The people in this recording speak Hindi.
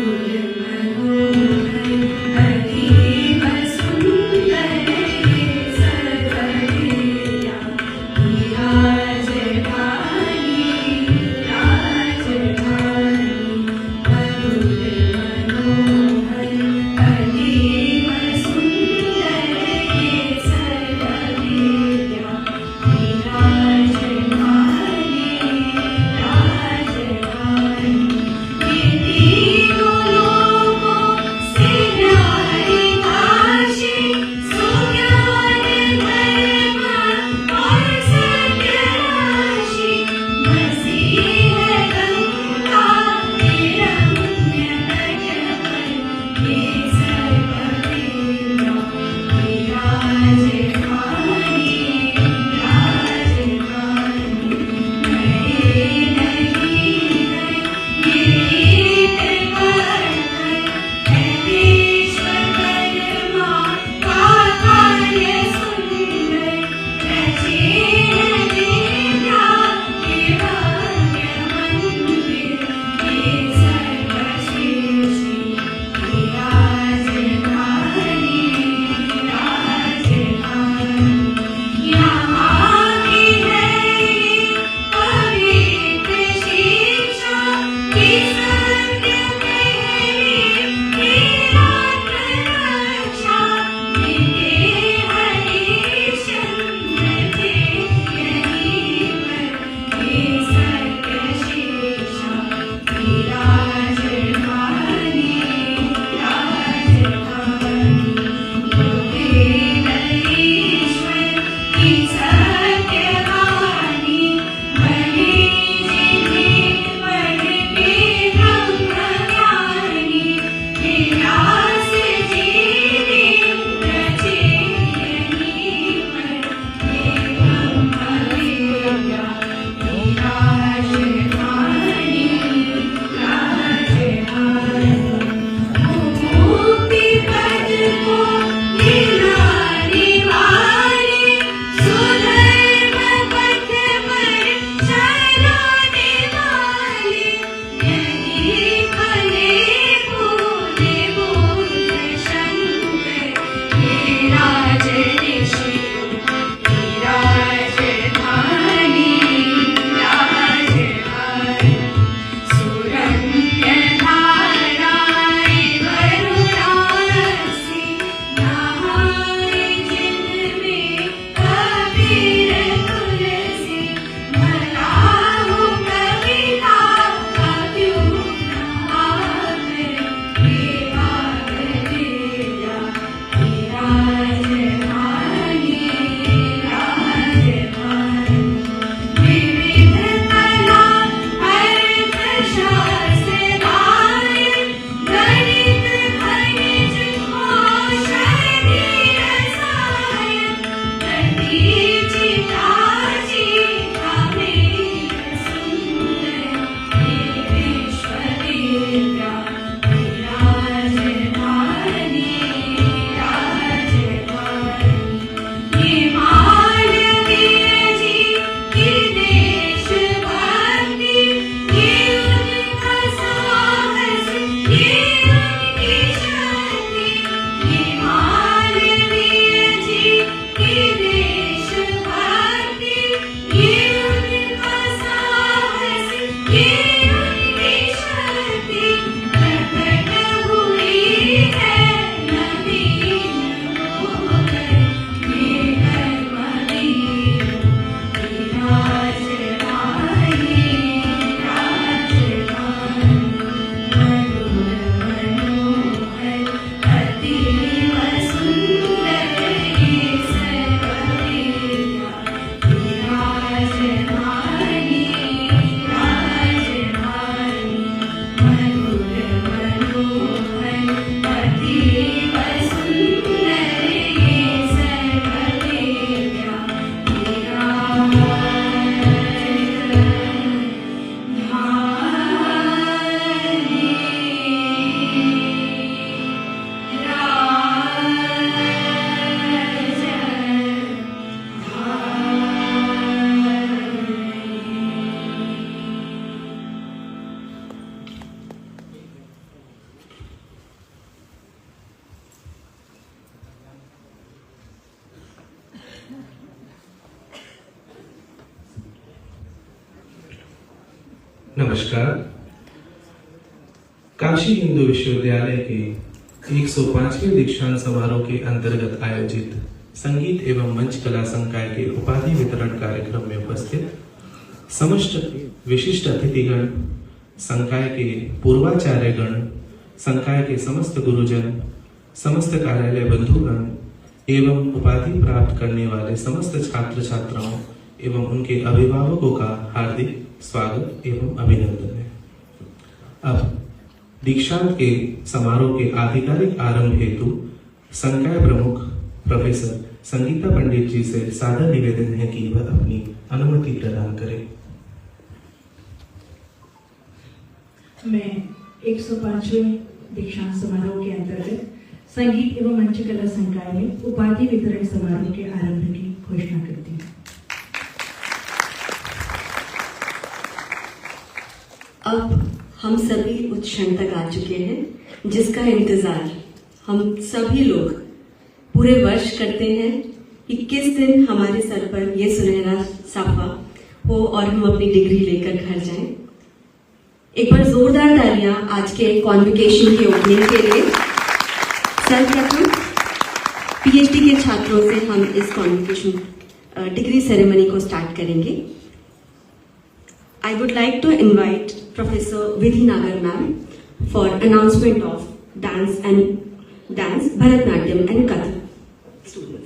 Thank you. नमस्कार। काशी हिंदू विश्वविद्यालय के 105वें दीक्षांत समारोह के अंतर्गत आयोजित संगीत एवं मंच कला संकाय के उपाधि वितरण कार्यक्रम में उपस्थित समस्त विशिष्ट अतिथिगण, संकाय के पूर्वाचार्यगण, संकाय के समस्त गुरुजन, समस्त कार्यालय बंधुगण एवं उपाधि प्राप्त करने वाले समस्त छात्र छात्राओं एवं उनके अभिभावकों का हार्दिक स्वागत एवं अभिनंदन है। अब दीक्षांत के समारोह के आधिकारिक आरंभ हेतु संकाय प्रमुख प्रोफेसर संगीता पंडित जी से सादर निवेदन है कि वह अपनी अनुमति प्रदान करें। मैं 105वें दीक्षांत समारोह के अंतर्गत संगीत एवं मंच कला संकाय में उपाधि वितरण समारोह के आरंभ की घोषणा करती हूँ। अब हम सभी उस क्षण तक आ चुके हैं जिसका इंतजार हम सभी लोग पूरे वर्ष करते हैं कि किस दिन हमारे सर पर यह सुनहरा साफा हो और हम अपनी डिग्री लेकर घर जाएं। एक बार जोरदार तालियां आज के कॉन्वोकेशन के ओपनिंग के लिए। सर्वप्रथम पीएचडी के छात्रों से हम इस कॉन्वोकेशन डिग्री सेरेमनी को स्टार्ट करेंगे। I would like to invite Professor Vidhi Nagar ma'am for announcement of dance, Bharatanatyam and Kathak students.